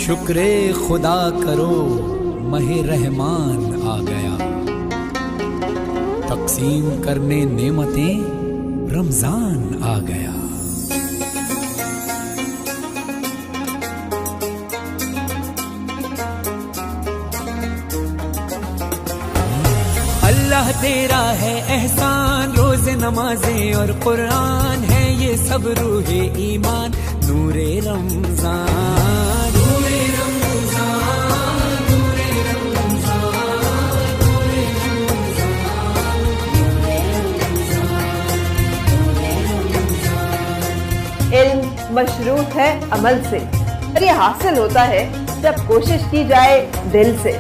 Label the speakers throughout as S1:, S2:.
S1: शुक्र खुदा करो महे रहमान आ गया, तकसीम करने नेमतें रमजान आ गया। अल्लाह तेरा है एहसान, रोज़े नमाजें और कुरान है ये सब रूहे ईमान, नूरे रमजान नूरे रमजान नूरे रमजान नूरे रमजान नूरे रमजान।
S2: इल्म मशरूत है अमल से, और ये हासिल होता है जब कोशिश की जाए दिल से।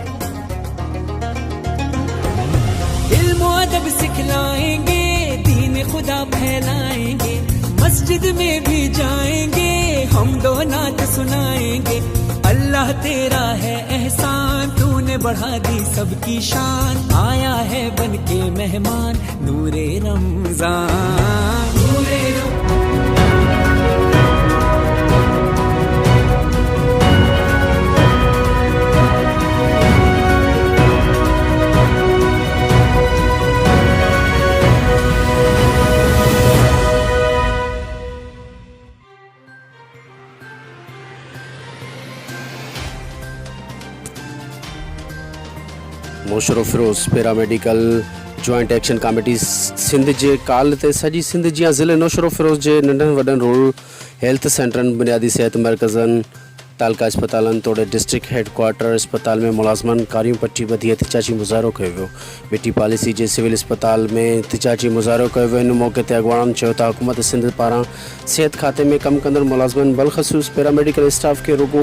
S1: अदब सिखलाएंगे, दीन खुदा फैलाएंगे, मस्जिद में भी जाएंगे, हम दो नात सुनाएंगे। अल्लाह तेरा है एहसान, तूने बढ़ा दी सबकी शान, आया है बन के मेहमान, नूरे रमजान नूरे रमजान।
S3: Mashoro Feroz paramedical joint action committee Sindh जे काल ते सॼी सिंध जियां ज़िले नौशरो फिरोज़ जे नंढनि वॾनि रूरल हेल्थ सेंटरनि, बुनियादी सेहत मरकज़नि, तालका अस्पतालनि तोड़े डिस्ट्रिक्ट हेडक्वार्टर अस्पताल में मुलाज़मनि कारियूं पटी ॿधी एहतिजाजी मुज़ाहिरो कयो वियो। बीटी पॉलिसी जे सिविल अस्पताल में एहतिजाजी मुज़ाहिरो कयो वियो। इन मौक़े ते अॻवाननि चयो त हुकूमत सिंध पारां सिहत खाते में कमु कंदड़ मुलाज़मनि बलख़सूस पैरामेडिकल स्टाफ खे रुॻो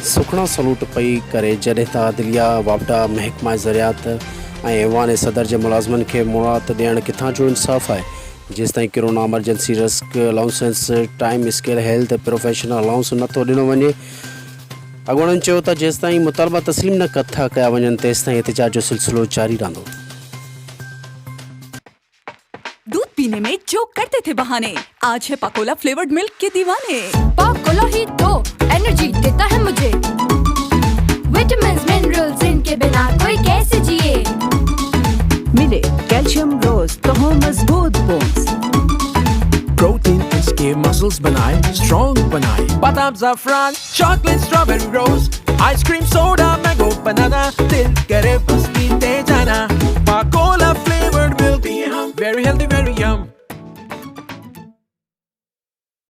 S3: सुखणा सलूट पई करे, जॾहिं त आदिलिया वापडा महकमा ज़रियात ऐं ऐवान सदर जे मुलाज़मनि खे मुराद ॾियणु किथां जो इंसाफ़ आहे। जेसिताईं corona emergency risk allowances time scale health professional allowance नथो ॾिनो वञे, अॻवाननि चयो त जेसिताईं मुतालबा तस्लीम न कथा कया वञनि तेसिताईं एहतिजाज जो सिलसिलो जारी रहंदो।
S4: दूध पीने में जो करते थे बहाने, आज है पाकोला फ्लेवर्ड मिल्क के दीवाने।
S5: पाकोला ही तो एनर्जी देता है मुझे, विटामिन्स मिनरल्स इनके बिना कोई कैसे जिए।
S6: मिले कैल्शियम रोज तो हो मजबूत बोन्स,
S7: प्रोटीन इसके मसल्स बनाए स्ट्रॉन्ग बनाए। बादाम ज़अफ़रान चॉकलेट स्ट्रॉबेरी रोज, आइसक्रीम सोडा मैंगो बनाना, दिल करे बस पीते जाना।